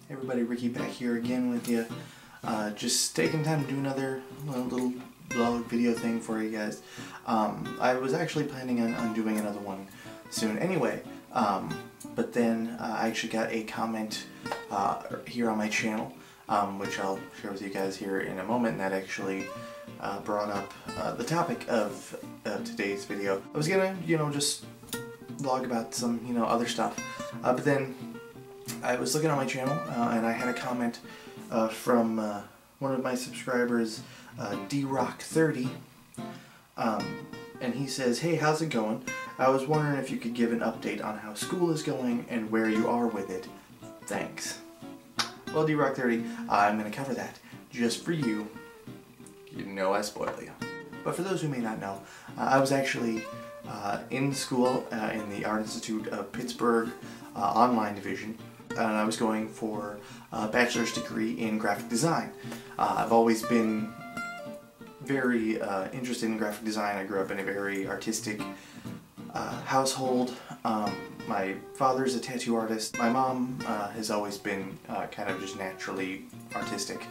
Hey everybody, Ricky back here again with you. Just taking time to do another little vlog video thing for you guys. I was actually planning on doing another one soon anyway, but then I actually got a comment here on my channel, which I'll share with you guys here in a moment, and that actually brought up the topic of today's video. I was gonna, just vlog about some, other stuff, but then I was looking on my channel and I had a comment from one of my subscribers, DRock30, and he says, "Hey, how's it going? I was wondering if you could give an update on how school is going and where you are with it. Thanks." Well, DRock30, I'm going to cover that just for you. You know I spoil you. But for those who may not know, I was actually in school in the Art Institute of Pittsburgh online division, and I was going for a bachelor's degree in graphic design. I've always been very interested in graphic design. I grew up in a very artistic household. My father's a tattoo artist. My mom has always been kind of just naturally artistic.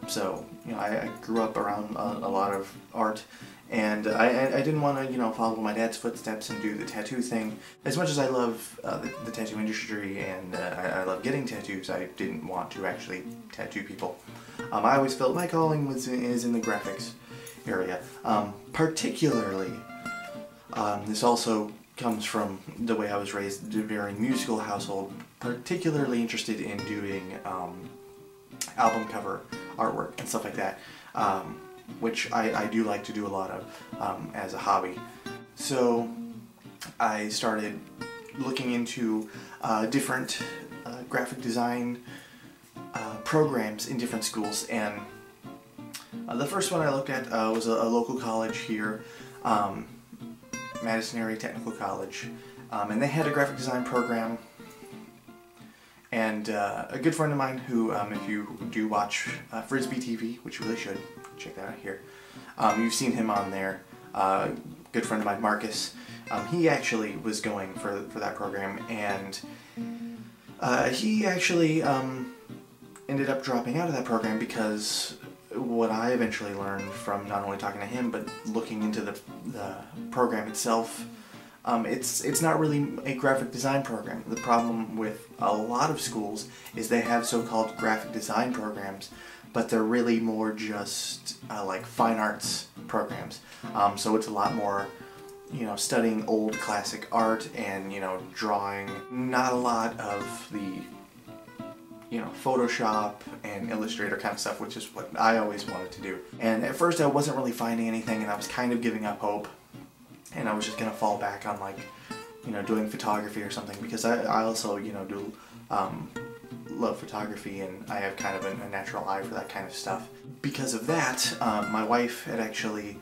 So, I grew up around a lot of art, and I didn't want to, follow my dad's footsteps and do the tattoo thing. As much as I love the tattoo industry and I love getting tattoos, I didn't want to actually tattoo people. I always felt my calling is in the graphics area. Particularly, this also comes from the way I was raised, a very musical household, particularly interested in doing album cover artwork and stuff like that, which I do like to do a lot of as a hobby. So I started looking into different graphic design programs in different schools, and the first one I looked at was a local college here, Madison Area Technical College, and they had a graphic design program. And a good friend of mine who, if you do watch Frisbee TV, which you really should, check that out here, you've seen him on there, good friend of mine, Marcus, he actually was going for that program, and he actually ended up dropping out of that program because what I eventually learned from not only talking to him, but looking into the program itself, it's not really a graphic design program. The problem with a lot of schools is they have so-called graphic design programs, but they're really more just like fine arts programs. So it's a lot more, studying old classic art and, drawing. Not a lot of the, Photoshop and Illustrator kind of stuff, which is what I always wanted to do. And at first I wasn't really finding anything, and I was kind of giving up hope. And I was just gonna fall back on, like, doing photography or something, because I also, do love photography, and I have kind of a natural eye for that kind of stuff. Because of that, my wife had actually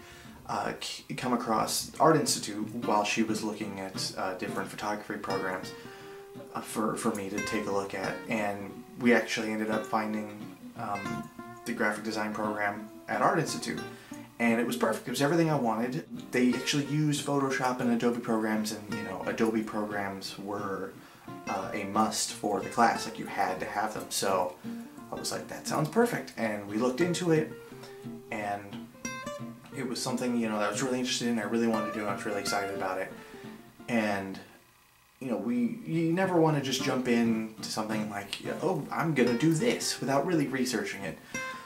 come across Art Institute while she was looking at different photography programs for me to take a look at, and we actually ended up finding the graphic design program at Art Institute. And it was perfect. It was everything I wanted. They actually used Photoshop and Adobe programs, and Adobe programs were a must for the class. Like, you had to have them. So I was like, that sounds perfect. And we looked into it, and it was something that I was really interested in. I really wanted to do. I was really excited about it. And you never want to just jump into something like, oh, I'm gonna do this, without really researching it.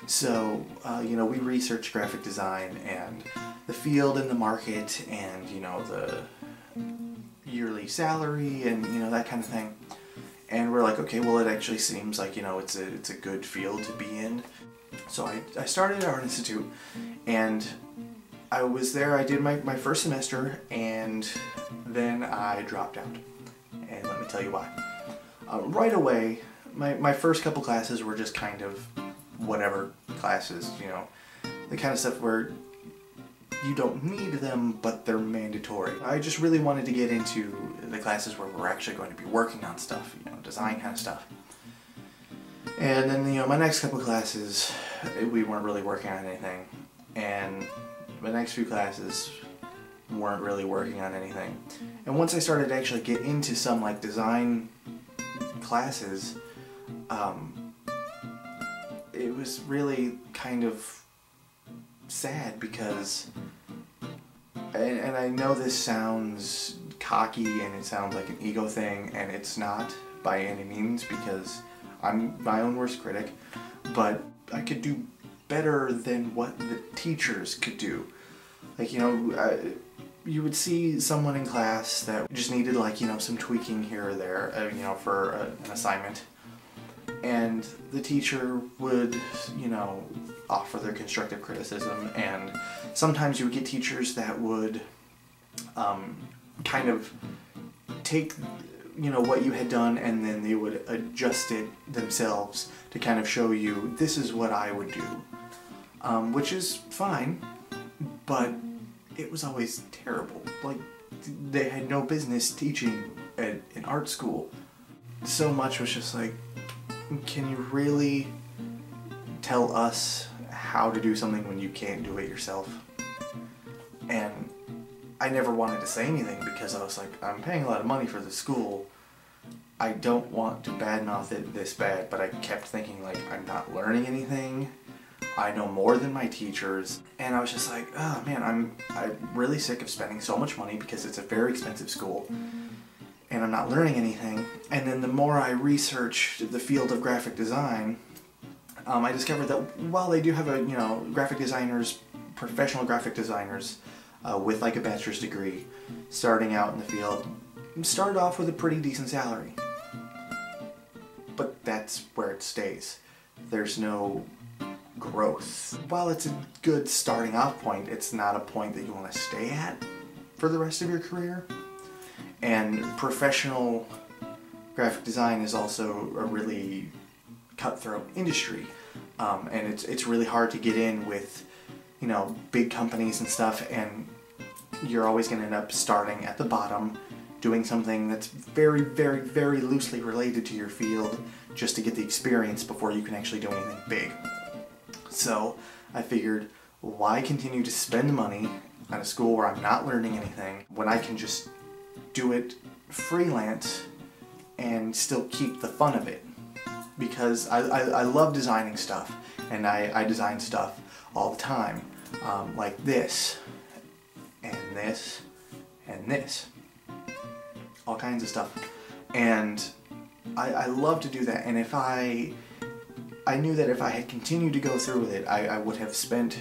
So, we researched graphic design and the field and the market and, the yearly salary and, that kind of thing. And we're like, okay, well, it actually seems like, it's a good field to be in. So I started at Art Institute, and I was there, I did my first semester, and then I dropped out. And let me tell you why. Right away, my first couple classes were just kind of whatever classes, the kind of stuff where you don't need them, but they're mandatory. I just really wanted to get into the classes where we're actually going to be working on stuff, design kind of stuff. And then, my next couple classes, we weren't really working on anything. And the next few classes weren't really working on anything. And once I started to actually get into some, like, design classes, it was really kind of sad because, and I know this sounds cocky and it sounds like an ego thing, and it's not by any means, because I'm my own worst critic, but I could do better than what the teachers could do. Like, you know, you would see someone in class that just needed, like, you know, some tweaking here or there, you know, for an assignment. And the teacher would, you know, offer their constructive criticism, and sometimes you would get teachers that would kind of take, you know, what you had done, and then they would adjust it themselves to kind of show you, this is what I would do. Which is fine, but it was always terrible. Like, they had no business teaching at an art school. So much was just like, can you really tell us how to do something when you can't do it yourself? And I never wanted to say anything because I was like, I'm paying a lot of money for the school. I don't want to badmouth it this bad, but I kept thinking, like, I'm not learning anything. I know more than my teachers. And I was just like, oh man, I'm really sick of spending so much money because it's a very expensive school. And I'm not learning anything. And then the more I researched the field of graphic design, I discovered that while they do have a, you know, graphic designers, professional graphic designers with like a bachelor's degree starting out in the field, started off with a pretty decent salary. But that's where it stays. There's no growth. While it's a good starting off point, it's not a point that you want to stay at for the rest of your career. And professional graphic design is also a really cutthroat industry, and it's really hard to get in with, you know, big companies and stuff, and you're always going to end up starting at the bottom, doing something that's very, very, very loosely related to your field just to get the experience before you can actually do anything big. So I figured, why continue to spend money at a school where I'm not learning anything when I can just do it freelance and still keep the fun of it? Because I love designing stuff, and I design stuff all the time, like this, and this, and this, all kinds of stuff, and I love to do that. And if I knew that if I had continued to go through with it, I would have spent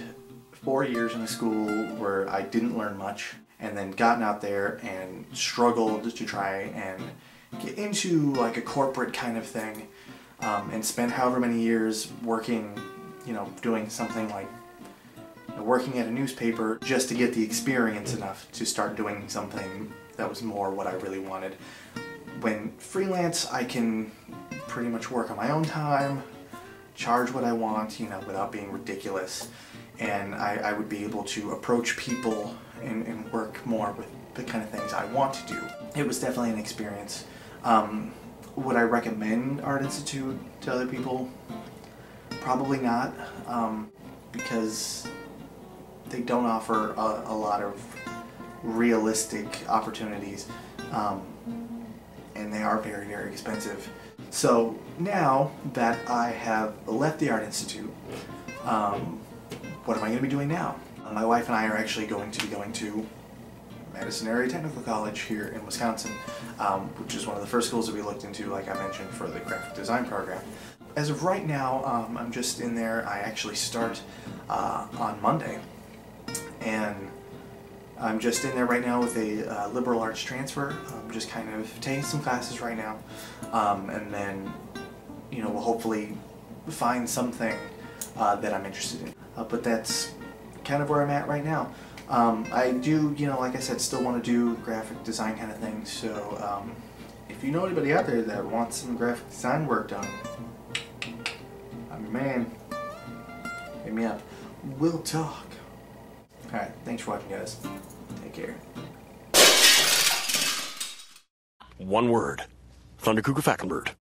4 years in a school where I didn't learn much, and then gotten out there and struggled to try and get into like a corporate kind of thing, and spent however many years working, you know, doing something like, you know, working at a newspaper just to get the experience enough to start doing something that was more what I really wanted. When freelance, I can pretty much work on my own time, charge what I want, you know, without being ridiculous, and I would be able to approach people and work more with the kind of things I want to do. It was definitely an experience. Would I recommend Art Institute to other people? Probably not, because they don't offer a lot of realistic opportunities, and they are very, very expensive. So now that I have left the Art Institute, what am I going to be doing now? My wife and I are actually going to be going to Madison Area Technical College here in Wisconsin, which is one of the first schools that we looked into, like I mentioned, for the graphic design program. As of right now, I'm just in there. I actually start on Monday, and I'm just in there right now with a liberal arts transfer. I'm just kind of taking some classes right now, and then, you know, we'll hopefully find something that I'm interested in. But that's kind of where I'm at right now. I do, you know, like I said, still want to do graphic design kind of thing, so if you know anybody out there that wants some graphic design work done, I'm your man. Hit me up. We'll talk. Alright, thanks for watching, guys. Take care. One word. Thundercuckoo Fackenbird.